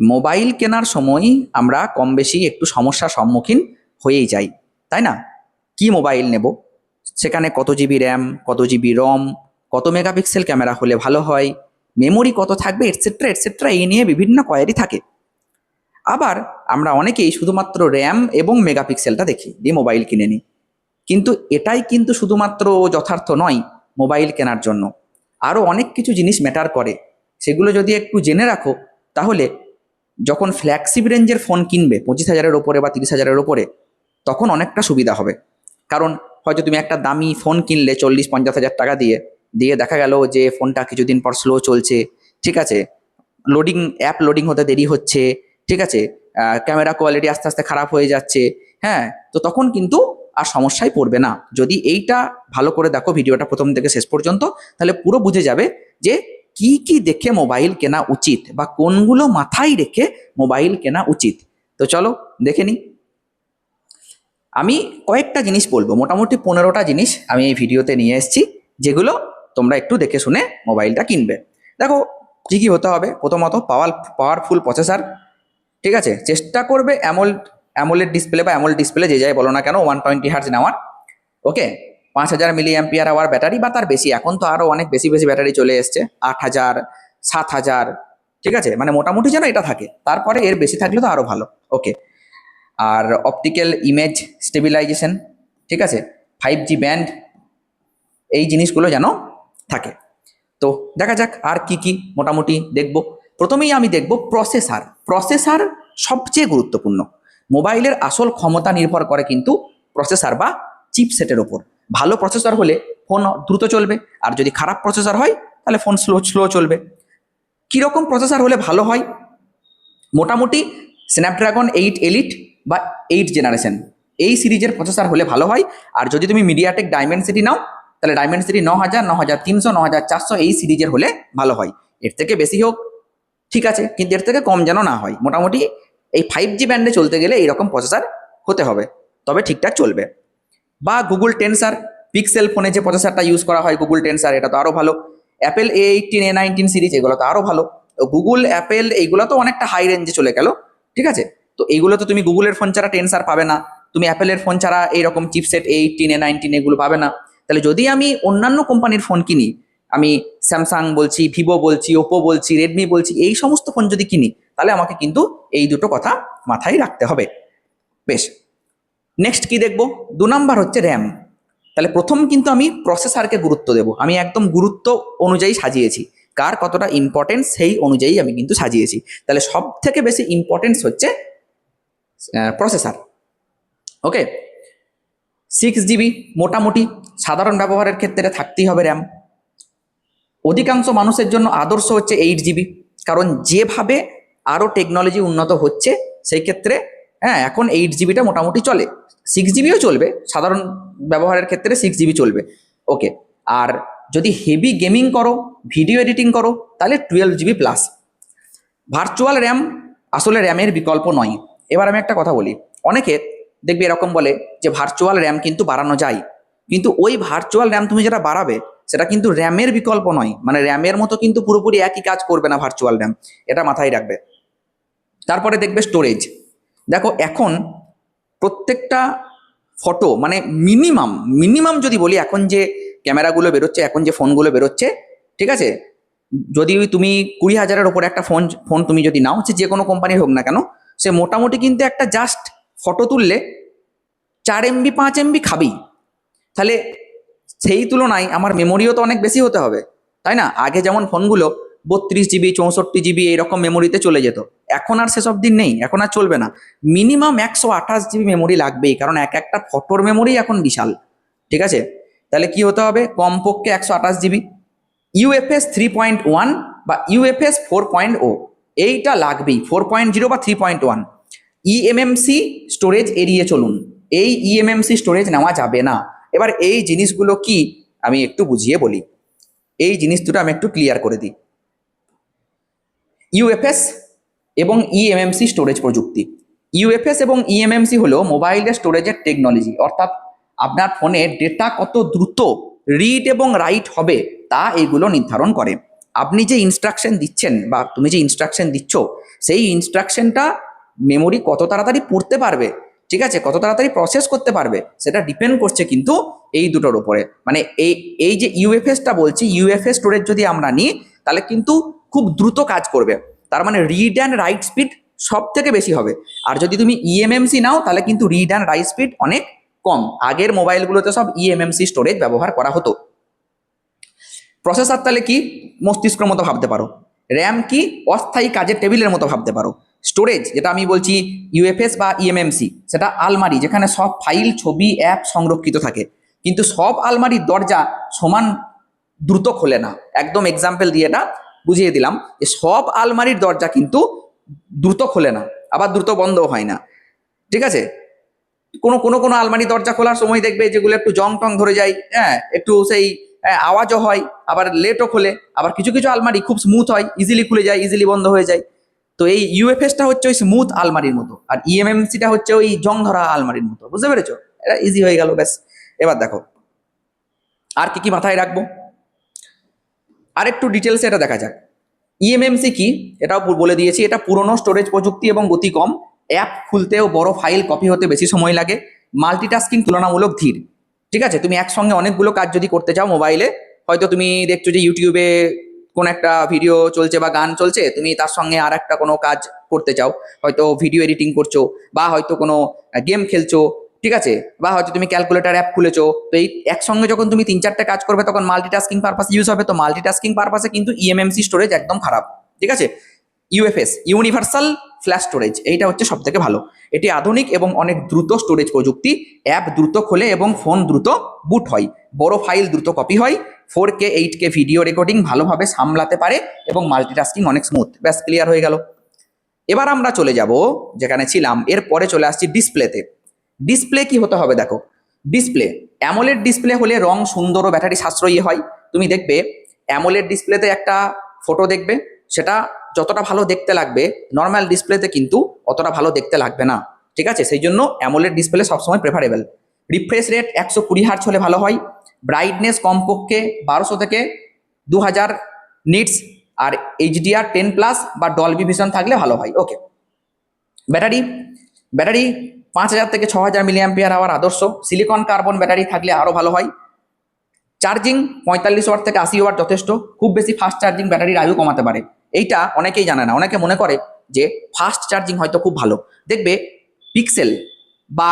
Mobile কেনার সময় আমরা কম বেশি একটু সমস্যার সম্মুখীন হয়েই যাই, তাই না? কি মোবাইল নেব, সেখানে কত জিবি র্যাম, কত জিবি রম, কত মেগাপিক্সেল ক্যামেরা হলে ভালো হয়, মেমোরি কত থাকবে, এটসেট্রা এটসেট্রা, এই নিয়ে বিভিন্ন কোয়ারি থাকে। আবার আমরা অনেকেই শুধুমাত্র র্যাম এবং মেগাপিক্সেলটা দেখি দিয়ে মোবাইল কিনে নিই। কিন্তু এটাই কিন্তু শুধুমাত্র যথার্থ নয় মোবাইল কেনার জন্য। আরও অনেক কিছু জিনিস ম্যাটার করে, সেগুলো যদি একটু জেনে রাখো তাহলে যখন ফ্ল্যাগশিপ রেঞ্জের ফোন কিনবে 25,000-এর ওপরে বা 30,000-এর ওপরে, তখন অনেকটা সুবিধা হবে। কারণ হয়তো তুমি একটা দামি ফোন কিনলে 40-50 হাজার টাকা দিয়ে, দেখা গেল যে ফোনটা কিছুদিন পর স্লো চলছে, ঠিক আছে, অ্যাপ লোডিং হতে দেরি হচ্ছে, ঠিক আছে, ক্যামেরা কোয়ালিটি আস্তে আস্তে খারাপ হয়ে যাচ্ছে। হ্যাঁ, তো তখন কিন্তু আর সমস্যায় পড়বে না। যদি এইটা ভালো করে দেখো ভিডিওটা প্রথম থেকে শেষ পর্যন্ত, তাহলে পুরো বুঝে যাবে যে কি কি দেখে মোবাইল কেনা উচিত বা কোনগুলো মাথায় রেখে মোবাইল কেনা উচিত। তো চলো দেখে নিই। আমি কয়েকটা জিনিস বলবো, মোটামুটি 15টা জিনিস আমি এই ভিডিওতে নিয়ে এসেছি, যেগুলো তোমরা একটু দেখে শুনে মোবাইলটা কিনবে। দেখো কি কি হতে হবে। প্রথমত পাওয়ারফুল প্রসেসর, ঠিক আছে, চেষ্টা করবে অ্যামোলেড ডিসপ্লে বা অ্যামোলেড ডিসপ্লে যে যাই বলো না কেন 120 হার্জ নেওয়ার। ওকে, 5,000 মিলি অ্যাম্পিয়ার আওয়ার ব্যাটারি বা তার বেশি, এখন তো আরও অনেক বেশি বেশি ব্যাটারি চলে এসছে, 8,000, 7,000, ঠিক আছে, মানে মোটামুটি যেন এটা থাকে, তারপরে এর বেশি থাকলে তো আরও ভালো। ওকে, আর অপটিক্যাল ইমেজ স্টেবিলাইজেশন, ঠিক আছে, 5G ব্যান্ড, এই জিনিসগুলো যেন থাকে। তো দেখা যাক আর কি কি মোটামুটি দেখব। প্রথমেই আমি দেখব প্রসেসর সবচেয়ে গুরুত্বপূর্ণ। মোবাইলের আসল ক্ষমতা নির্ভর করে কিন্তু প্রসেসর বা চিপসেটের ওপর। ভালো প্রসেসর হলে ফোন দ্রুত চলবে, আর যদি খারাপ প্রসেসর হয় তাহলে ফোন স্লো চলবে। কীরকম প্রসেসর হলে ভালো হয়? মোটামুটি স্ন্যাপড্রাগন 8 এলিট বা 8 জেনারেশন, এই সিরিজের প্রসেসর হলে ভালো হয়। আর যদি তুমি মিডিয়াটেক ডায়মেনসিটি নাও, তাহলে ডায়মেনসিটি 9,000, 9,300, 9,400 এই সিরিজের হলে ভালো হয়। এর থেকে বেশি হোক ঠিক আছে, কিন্তু এর থেকে কম যেন না হয়। মোটামুটি এই 5G ব্যান্ডে চলতে গেলে এইরকম প্রসেসর হতে হবে, তবে ঠিকঠাক চলবে। বা গুগল টেনসার, পিক্সেল ফোনে যে প্রসেসরটা ইউজ করা হয় গুগল টেনসার, এটা তো আরও ভালো। অ্যাপেল A18, A19 সিরিজ, এগুলো তো আরও ভালো। গুগল, অ্যাপেল এইগুলো তো অনেকটা হাই রেঞ্জে চলে গেল, ঠিক আছে। তো এইগুলো তো তুমি গুগলের ফোন ছাড়া টেনসার পাবে না, তুমি অ্যাপেলের ফোন ছাড়া এইরকম চিপসেট A18, A19 এগুলো পাবে না। তাহলে যদি আমি অন্যান্য কোম্পানির ফোন কিনি, আমি স্যামসাং বলছি, ভিভো বলছি, ওপো বলছি, রেডমি বলছি, এই সমস্ত ফোন যদি কিনি, তাহলে আমাকে কিন্তু এই দুটো কথা মাথায় রাখতে হবে। বেশ, নেক্সট কি দেখব? 2 নাম্বার হচ্ছে র্যাম। তাহলে প্রথম কিন্তু আমি প্রসেসরকে গুরুত্ব দেব, আমি একদম গুরুত্ব অনুযায়ী সাজিয়েছি, কার কতটা ইম্পর্টেন্স সেই অনুযায়ী আমি কিন্তু সাজিয়েছি। তাহলে সব থেকে বেশি ইম্পর্টেন্স হচ্ছে প্রসেসর। ওকে, 6GB মোটামুটি সাধারণ ব্যবহারের ক্ষেত্রে থাকতেই হবে র্যাম। অধিকাংশ মানুষের জন্য আদর্শ হচ্ছে 8GB, কারণ যেভাবে আরও টেকনোলজি উন্নত হচ্ছে সেই ক্ষেত্রে হ্যাঁ এখন 8GBটা মোটামুটি চলে। 6GBও চলবে, সাধারণ ব্যবহারের ক্ষেত্রে 6GB চলবে। ওকে, আর যদি হেভি গেমিং করো, ভিডিও এডিটিং করো, তাহলে 12GB প্লাস। ভার্চুয়াল র্যাম আসলে র্যামের বিকল্প নয়। এবার আমি একটা কথা বলি, অনেকে দেখবে এরকম বলে যে ভার্চুয়াল র্যাম কিন্তু বাড়ানো যায়, কিন্তু ওই ভার্চুয়াল র্যাম তুমি যেটা বাড়াবে সেটা কিন্তু র্যামের বিকল্প নয়, মানে র্যামের মতো কিন্তু পুরোপুরি একই কাজ করবে না ভার্চুয়াল র্যাম, এটা মাথায় রাখবে। তারপরে দেখবে স্টোরেজ। দেখো এখন প্রত্যেকটা ফটো মানে মিনিমাম যদি বলি, এখন যে ক্যামেরাগুলো বেরোচ্ছে, এখন যে ফোনগুলো বেরোচ্ছে, ঠিক আছে, যদি তুমি 20,000-এর ওপরে একটা ফোন তুমি যদি নাও, সে যে কোনো কোম্পানির হোক না কেন, সে মোটামুটি কিন্তু একটা জাস্ট ফটো তুললে 4 MB 5 MB খাবেই। তাহলে সেই তুলনায় আমার মেমোরিও তো অনেক বেশি হতে হবে, তাই না? আগে যেমন ফোনগুলো 32GB 64GB এইরকম মেমোরিতে চলে যেত, এখন আর সেসব দিন নেই, এখন আর চলবে না। মিনিমাম 128GB মেমোরি লাগবেই, কারণ একটা ফটোর মেমোরি এখন বিশাল, ঠিক আছে। তাহলে কি হতে হবে? কমপক্ষে 128GB, UFS 3.1 বা UFS 4.0 এইটা লাগবেই, 4.0 বা 3.1। eMMC স্টোরেজ এড়িয়ে চলুন, এই eMMC স্টোরেজ নেওয়া যাবে না। এবার এই জিনিসগুলো কি আমি একটু বুঝিয়ে বলি, এই জিনিস দুটো আমি একটু ক্লিয়ার করে দিই। ইউএফএস এবং eMMC স্টোরেজ প্রযুক্তি। ইউএফএস এবং eMMC হলো মোবাইলের স্টোরেজের টেকনোলজি, অর্থাৎ আপনার ফোনে ডেটা কত দ্রুত রিড এবং রাইট হবে তা এগুলো নির্ধারণ করে। আপনি যে ইনস্ট্রাকশন দিচ্ছেন বা তুমি যে ইনস্ট্রাকশন দিচ্ছ, সেই ইনস্ট্রাকশনটা মেমোরি কত তাড়াতাড়ি পড়তে পারবে, ঠিক আছে, কত তাড়াতাড়ি প্রসেস করতে পারবে, সেটা ডিপেন্ড করছে কিন্তু এই দুটোর উপরে। মানে এই এই যে ইউএফএসটা বলছি, ইউএফএস স্টোরেজ যদি আমরা নিই তাহলে কিন্তু খুব দ্রুত কাজ করবে। তার মানে রিড অ্যান্ড রাইট স্পিড সব থেকে বেশি হবে। আর যদি তুমি ইএমএমসি নাও তাহলে কিন্তু রিড অ্যান্ড রাইট স্পিড অনেক কম। আগের মোবাইলগুলোতে সব ইএমএমসি স্টোরেজ ব্যবহার করা হতো। প্রসেসর তাহলে কি, মস্তিষ্কের মতো ভাবতে পারো। র্যাম কি, অস্থায়ী কাজের টেবিলের মতো ভাবতে পারো। স্টোরেজ যেটা আমি বলছি ইউএফএস বা ইএমএমসি, সেটা আলমারি যেখানে সব ফাইল, ছবি, অ্যাপ সংরক্ষিত থাকে। কিন্তু সব আলমারির দরজা সমান দ্রুত খোলে না। একদম এক্সাম্পল দিয়ে এটা বুঝিয়ে দিলাম যে সব আলমারির দরজা কিন্তু দ্রুত খোলে না, আবার দ্রুত বন্ধও হয় না, ঠিক আছে। কোনো কোনো কোনো আলমারি দরজা খোলার সময় দেখবে যেগুলো একটু জং টং ধরে যায়, হ্যাঁ, একটু সেই আওয়াজও হয়, আবার লেটও খোলে। আবার কিছু কিছু আলমারি খুব স্মুথ হয়, ইজিলি খুলে যায়, ইজিলি বন্ধ হয়ে যায়। তো এই ইউএফএসটা হচ্ছে ওই স্মুথ আলমারির মতো, আর ইএমএমসিটা হচ্ছে ওই জং ধরা আলমারির মতো। বুঝতে পেরেছো? এটা ইজি হয়ে গেল, ব্যাস। এবার দেখো আর কি কি মাথায় রাখবো, আর একটু ডিটেলসে এটা দেখা যাক। ইএমএমসি কি এটাও বলে দিয়েছি। এটা পুরনো স্টোরেজ প্রযুক্তি এবং গতি কম, অ্যাপ খুলতেও বড় ফাইল কপি হতে বেশি সময় লাগে, মাল্টিটাস্কিং তুলনামূলক ধীর। ঠিক আছে, তুমি একসঙ্গে অনেকগুলো কাজ যদি করতে চাও মোবাইলে, হয়তো তুমি দেখছো যে ইউটিউবে কোন একটা ভিডিও চলছে বা গান চলছে, তুমি তার সঙ্গে আর একটা কোনো কাজ করতে চাও, হয়তো ভিডিও এডিটিং করছো বা হয়তো কোনো গেম খেলছো, ঠিক আছে, বা হয়তো তুমি ক্যালকুলেটর অ্যাপ খুলেছো। তো এই একসঙ্গে যখন তুমি 3-4টে কাজ করবে তখন মাল্টিটাস্কিং পারপাস ইউজ হবে। তো মাল্টিটাস্কিং পারপাসে কিন্তু ইএমএমসি স্টোরেজ একদম খারাপ, ঠিক আছে। ইউএফএস ইউনিভার্সাল ফ্ল্যাশ স্টোরেজ, এইটা হচ্ছে সব থেকে ভালো। এটি আধুনিক এবং অনেক দ্রুত স্টোরেজ প্রযুক্তি। অ্যাপ দ্রুত খোলে এবং ফোন দ্রুত বুট হয়, বড় ফাইল দ্রুত কপি হয়, 4K 8K ভিডিও রেকর্ডিং ভালোভাবে সামলাতে পারে এবং মাল্টিটাস্কিং অনেক স্মুথ। ব্যাস, ক্লিয়ার হয়ে গেল। এবার আমরা চলে যাব যেখানে ছিলাম, এরপরে চলে আসছি ডিসপ্লেতে। ডিসপ্লে কি হতে হবে দেখো। ডিসপ্লে অ্যামোলেড ডিসপ্লে হলে রং সুন্দর ও ব্যাটারি সাশ্রয়ী হয়। তুমি দেখবে অ্যামোলেড ডিসপ্লেতে একটা ফটো দেখবে, সেটা যতটা ভালো দেখতে লাগবে নর্মাল ডিসপ্লেতে কিন্তু অতটা ভালো দেখতে লাগবে না, ঠিক আছে। সেই জন্য অ্যামোলেড ডিসপ্লে সবসময় প্রেফারেবল। রিফ্রেশ রেট 120 হার্টজ হলে ভালো হয়। ব্রাইটনেস কমপক্ষে 1200 থেকে 2000 নিটস। আর HDR10+ বা ডলবি ভিশন থাকলে ভালো হয়। ওকে। ব্যাটারি ব্যাটারি 5000 থেকে 6000 মিলিঅ্যাম্পিয়ার আওয়ার আদর্শ। সিলিকন কার্বন ব্যাটারি থাকলে আরও ভালো হয়। চার্জিং 45 ওয়াট থেকে 80 ওয়াট যথেষ্ট। খুব বেশি ফাস্ট চার্জিং ব্যাটারির আয়ু কমাতে পারে। এইটা অনেকেই জানে না, অনেকে মনে করে যে ফাস্ট চার্জিং হয়তো খুব ভালো। দেখবে পিক্সেল বা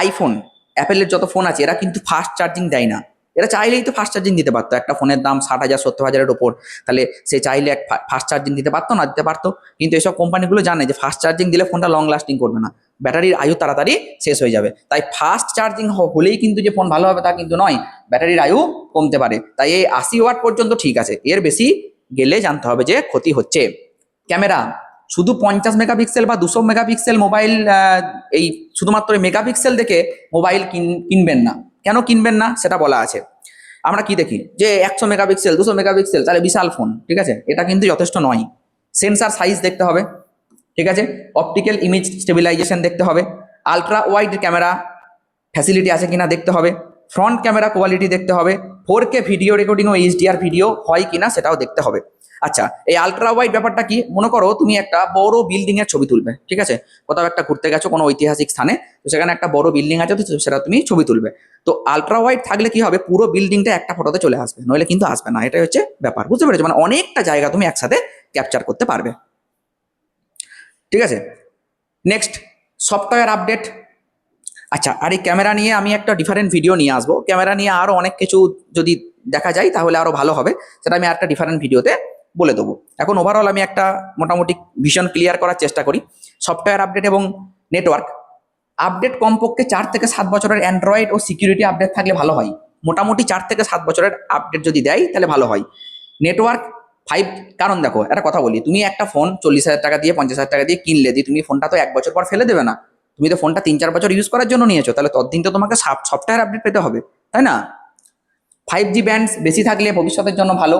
আইফোন, অ্যাপেলের যত ফোন আছে এরা কিন্তু ফাস্ট চার্জিং দেয় না। এরা চাইলেই তো ফাস্ট চার্জিং দিতে পারতো, একটা ফোনের দাম 60,000 70,000-এর ওপর, তাহলে সে চাইলে এক ফাস্ট চার্জিং দিতে পারতো না, দিতে পারতো। কিন্তু এসব কোম্পানিগুলো জানে যে ফাস্ট চার্জিং দিলে ফোনটা লং লাস্টিং করবে না, ব্যাটারির আয়ু তাড়াতাড়ি শেষ হয়ে যাবে। তাই ফাস্ট চার্জিং হলেই কিন্তু যে ফোন ভালো হবে তা কিন্তু নয়, ব্যাটারির আয়ু কমতে পারে। তাই এই 80 ওয়াট পর্যন্ত ঠিক আছে, এর বেশি গেলে জানতে হবে যে ক্ষতি হচ্ছে। ক্যামেরা শুধু 50 মেগাপিক্সেল বা 200 মেগাপিক্সেল মোবাইল, এই শুধুমাত্র মেগাপিক্সেল দেখে মোবাইল কিনবেন না। কেন কিনবেন না সেটা বলা আছে। আমরা কি দেখি যে 100 মেগাপিক্সেল 200 মেগাপিক্সেল তাহলে বিশাল ফোন, ঠিক আছে, এটা কিন্তু যথেষ্ট নয়। সেন্সার সাইজ দেখতে হবে, ঠিক আছে, অপটিক্যাল ইমেজ স্টেবিলাইজেশন দেখতে হবে, আলট্রা ওয়াইড ক্যামেরা ফ্যাসিলিটি আছে কিনা দেখতে হবে, ফ্রন্ট ক্যামেরা কোয়ালিটি দেখতে হবে, 4K ভিডিও রেকর্ডিং ও HDR ভিডিও হয় কিনা সেটাও দেখতে হবে। আচ্ছা, এই আলট্রা ওয়াইড ব্যাপারটা কি, মনে করো তুমি একটা বড় বিল্ডিং এর ছবি তুলবে, ঠিক আছে, কোথাও একটা ঘুরতে গেছো কোনো ঐতিহাসিক স্থানে, তো সেখানে একটা বড় বিল্ডিং আছে, তো সেটা তুমি ছবি তুলবে। তো আলট্রা ওয়াইড থাকলে কি হবে, পুরো বিল্ডিংটা একটা ফটোতে চলে আসবে, নইলে কিন্তু আসবে না। এটাই হচ্ছে ব্যাপার, বুঝতে পেরেছো? মানে অনেকটা জায়গা তুমি একসাথে ক্যাপচার করতে পারবে, ঠিক আছে। Next, software update. আচ্ছা, আর এই ক্যামেরা নিয়ে আমি একটা ডিফারেন্ট ভিডিও নিয়ে আসবো। ক্যামেরা নিয়ে আরও অনেক কিছু যদি দেখা যায় তাহলে আরও ভালো হবে, সেটা আমি একটা ডিফারেন্ট ভিডিওতে বলে দেবো। এখন ওভারঅল আমি একটা মোটামুটি ভিশন ক্লিয়ার করার চেষ্টা করি। সফটওয়্যার আপডেট এবং নেটওয়ার্ক আপডেট কমপক্ষে 4 থেকে 7 বছরের অ্যান্ড্রয়েড ও সিকিউরিটি আপডেট থাকলে ভালো হয়। মোটামুটি 4 থেকে 7 বছরের আপডেট যদি দেয় তাহলে ভালো হয়। নেটওয়ার্ক 5, কারণ দেখো একটা কথা বলি, তুমি একটা ফোন 40,000 টাকা দিয়ে 50,000 টাকা দিয়ে কিনলে, দিয়ে তুমি ফোনটা তো 1 বছর পর ফেলে দেবে না, তুমি তো ফোনটা 3-4 বছর ইউজ করার জন্য নিয়েছো, তাহলে ততদিন তো তোমাকে সফটওয়্যার আপডেট পেতে হবে, তাই না। 5G ব্যান্ডস বেশি থাকলে ভবিষ্যতের জন্য ভালো,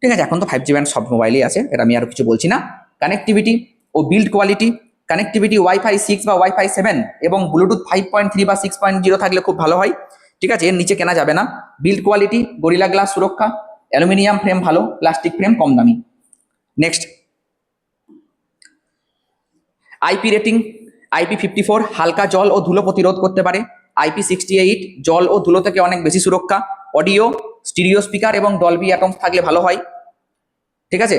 ঠিক আছে। এখন তো 5G ব্যান্ড সব মোবাইলেই আছে, এটা আমি আর কিছু বলছি না। কানেক্টিভিটি ও বিল্ড কোয়ালিটি, কানেক্টিভিটি ওয়াইফাই 6 বা ওয়াইফাই 7 এবং ব্লুটুথ 5.3 বা 6.0 থাকলে খুব ভালো হয়, ঠিক আছে, এর নিচে কেনা যাবে না। বিল্ড কোয়ালিটি, গরিলা গ্লাস সুরক্ষা, অ্যালুমিনিয়াম ফ্রেম ভালো, প্লাস্টিক ফ্রেম কম দামি। নেক্সট, আইপি রেটিং, IP54 হালকা জল ও ধুলো প্রতিরোধ করতে পারে, IP68 জল ও ধুলো থেকে অনেক বেশি সুরক্ষা, অডিও, স্টিরিও স্পিকার এবং ডলবি অ্যাটমস থাকলে ভালো হয়, ঠিক আছে।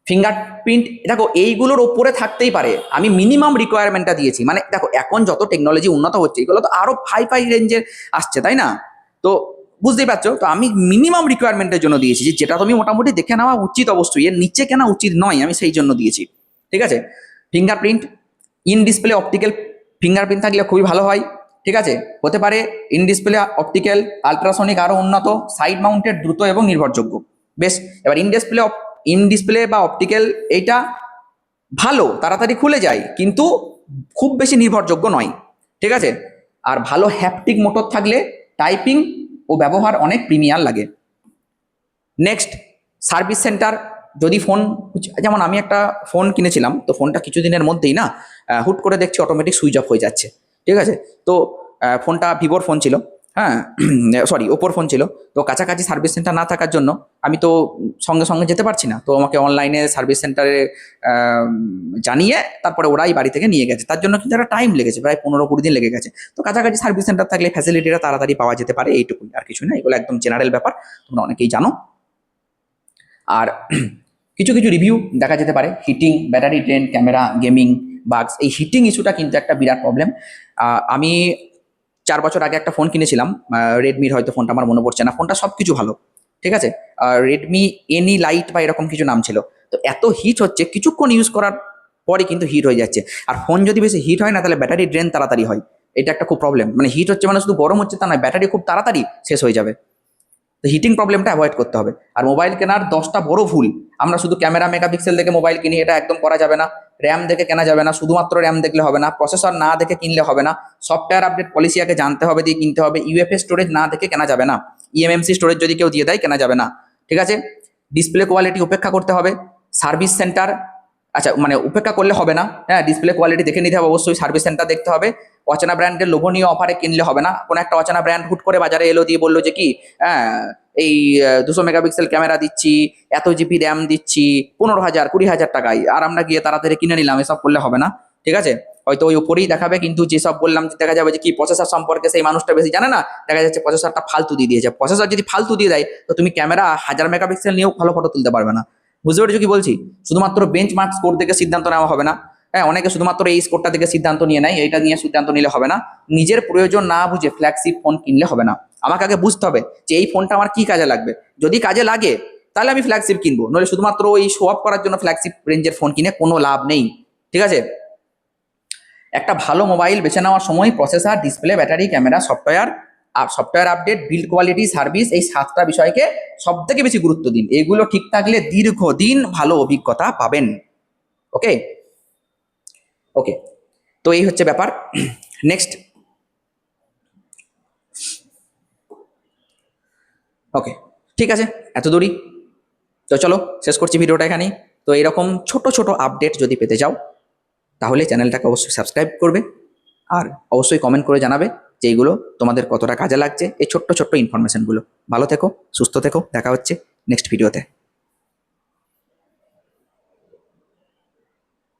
ফিঙ্গারপ্রিন্ট, দেখো এইগুলোর ওপরে থাকতেই পারে, আমি মিনিমাম রিকোয়ারমেন্টটা দিয়েছি, মানে দেখো এখন যত টেকনোলজি উন্নত হচ্ছে এগুলো তো আরো হাই রেঞ্জের আসছে, তাই না? তো বুঝতেই পারছো, তো আমি মিনিমাম রিকোয়ারমেন্টের জন্য দিয়েছি, যেটা তুমি মোটামুটি দেখে নেওয়া উচিত, অবশ্যই এর নিচে কেনা উচিত নয়, আমি সেই জন্য দিয়েছি, ঠিক আছে। Fingerprint, in display optical fingerprint থাকলে খুবই ভালো হয়, ঠিক আছে। হতে পারে ইন ডিসপ্লে অপটিক্যাল, আলট্রাসনিক আরো উন্নত, সাইড মাউন্টেড, দ্রুত এবং নির্ভরযোগ্য। বেশ, এবার ইন ডিসপ্লে বা অপটিক্যাল এইটা ভালো, তাড়াতাড়ি খুলে যায়, কিন্তু খুব বেশি নির্ভরযোগ্য নয়, ঠিক আছে। আর ভালো হ্যাপটিক মোটর থাকলে টাইপিং ও ব্যবহার অনেক প্রিমিয়ার লাগে। নেক্সট, সার্ভিস সেন্টার, যদি ফোন, যেমন আমি একটা ফোন কিনেছিলাম, তো ফোনটা কিছুদিনের মধ্যেই না হুট করে দেখছি অটোমেটিক সুইচ অফ হয়ে যাচ্ছে, ঠিক আছে। তো ফোনটা ভিভোর ফোন ছিল, হ্যাঁ, সরি ওপোর ফোন ছিল। তো কাছাকাছি সার্ভিস সেন্টার না থাকার জন্য আমি তো সঙ্গে সঙ্গে যেতে পারছি না, তো আমাকে অনলাইনে সার্ভিস সেন্টারে জানিয়ে তারপরে ওরাই বাড়ি থেকে নিয়ে গেছে, তার জন্য কিন্তু একটা টাইম লেগেছে, প্রায় 15-20 দিন লেগে গেছে। তো কাছাকাছি সার্ভিস সেন্টার থাকলে ফ্যাসিলিটিটা তাড়াতাড়ি পাওয়া যেতে পারে, এইটুকুই, আর কিছু না, এগুলো একদম জেনারেল ব্যাপার, তোমরা অনেকেই জানো। আর কিছু কিছু রিভিউ দেখা যেতে পারে, heating, battery drain, camera, gaming, bugs, এই হিটিং ইস্যুটা কিন্তু একটা বিরাট প্রবলেম। আমি 4 বছর আগে একটা ফোন কিনেছিলাম, রেডমির, হয়তো ফোনটা আমার মনে পড়ছে না, ফোনটা সব কিছু ভালো, ঠিক আছে, রেডমি এনি লাইট বা এরকম কিছু নাম ছিল। তো এত হিট হচ্ছে, কিছুক্ষণ ইউজ করার পরে কিন্তু হিট হয়ে যাচ্ছে, আর ফোন যদি বেশি হিট হয় না তাহলে ব্যাটারি ড্রেন তাড়াতাড়ি হয়, এটা একটা খুব প্রবলেম, মানে হিট হচ্ছে মানে শুধু গরম হচ্ছে তা নয়, ব্যাটারি খুব তাড়াতাড়ি শেষ হয়ে যাবে। তো হিটিং প্রবলেমটা অ্যাভয়েড করতে হবে। আর মোবাইল কেনার 10টা বড় ভুল, আমরা শুধু ক্যামেরা মেগাপিক্সেল দেখে মোবাইল কিনি, এটা একদম করা যাবে না। র্যাম দেখে কেনা যাবে না, শুধুমাত্র র্যাম দেখলে হবে না, প্রসেসর না দেখে কিনলে হবে না, সফটওয়্যার আপডেট পলিসি আগে জানতে হবে, দিয়ে কিনতে হবে, ইউএফএ স্টোরেজ না দেখে কেনা যাবে না, ইএমএমসি স্টোরেজ যদি কেউ দিয়ে দেয় কেনা যাবে না, ঠিক আছে। ডিসপ্লে কোয়ালিটি উপেক্ষা করতে হবে, সার্ভিস সেন্টার, আচ্ছা মানে উপেক্ষা করলে হবে না, হ্যাঁ, ডিসপ্লে কোয়ালিটি দেখে নিতে হবে, অবশ্যই সার্ভিস সেন্টার দেখতে হবে। অচেনা ব্র্যান্ডের লোভনীয় অফারে কিনলে হবে না, কোনো একটা অচেনা ব্র্যান্ড হুট করে বাজারে এলো, দিয়ে বললো যে কি, হ্যাঁ, এই 200 মেগাপিক্সেল ক্যামেরা দিচ্ছি, এত জিবি র্যাম দিচ্ছি 15,000 20,000 টাকায়, আর আমরা গিয়ে তাড়াতাড়ি কিনে নিলাম, এসব করলে হবে না, ঠিক আছে। হয়তো ওই উপরেই দেখাবে, কিন্তু যেসব বললাম দেখা যাবে যে কি প্রসেসর সম্পর্কে সেই মানুষটা বেশি জানে না, দেখা যাচ্ছে প্রসেসরটা ফালতু দিয়ে দিয়েছে, প্রসেসর যদি ফালতু দিয়ে দেয় তো তুমি ক্যামেরা 1000 মেগাপিক্সেল নিয়েও ভালো ফটো তুলতে পারবে না। বুঝতে পেরেছো কি বলছি? শুধুমাত্র বেঞ্চ মার্ক স্কোর দেখে সিদ্ধান্ত নেওয়া হবে না, হ্যাঁ, অনেকে শুধুমাত্র এই স্কোরটা দেখে সিদ্ধান্ত নিয়ে নেয়, এইটা নিয়ে সিদ্ধান্ত নিলে হবে না, নিজের প্রয়োজন না বুঝে ফ্ল্যাগশিপ ফোন কিনলে হবে না। আমাকে আগে বুঝতে হবে যে এই ফোনটা আমার কি কাজে লাগবে, যদি কাজে লাগে তাহলে আমি ফ্ল্যাগশিপ কিনবো, নইলে শুধুমাত্র ওই শো অফ করার জন্য ফ্ল্যাগশিপ রেঞ্জের ফোন কিনে কোনো লাভ নেই, ঠিক আছে। একটা ভালো মোবাইল বেছে নেওয়ার সময় processor, display, battery, camera, software update, build quality, service, এই 7টা বিষয়কে সব থেকে বেশি গুরুত্ব দিন, এগুলো ঠিক থাকলে দীর্ঘদিন ভালো অভিজ্ঞতা পাবেন। ওকে ওকে, তো এই হচ্ছে ব্যাপার। নেক্সট, ওকে, ঠিক আছে, এত দূরই, তো চলো শেষ করছি ভিডিওটা এখানেই। তো এরকম ছোট ছোট আপডেট যদি পেতে চাও তাহলে চ্যানেলটাকে অবশ্যই সাবস্ক্রাইব করবে, আর অবশ্যই কমেন্ট করে জানাবে যে এইগুলো তোমাদের কতটা কাজে লাগছে, এই ছোট্ট ছোট্ট ইনফরমেশনগুলো। ভালো থেকো, সুস্থ থেকো, দেখা হচ্ছে নেক্সট ভিডিওতে।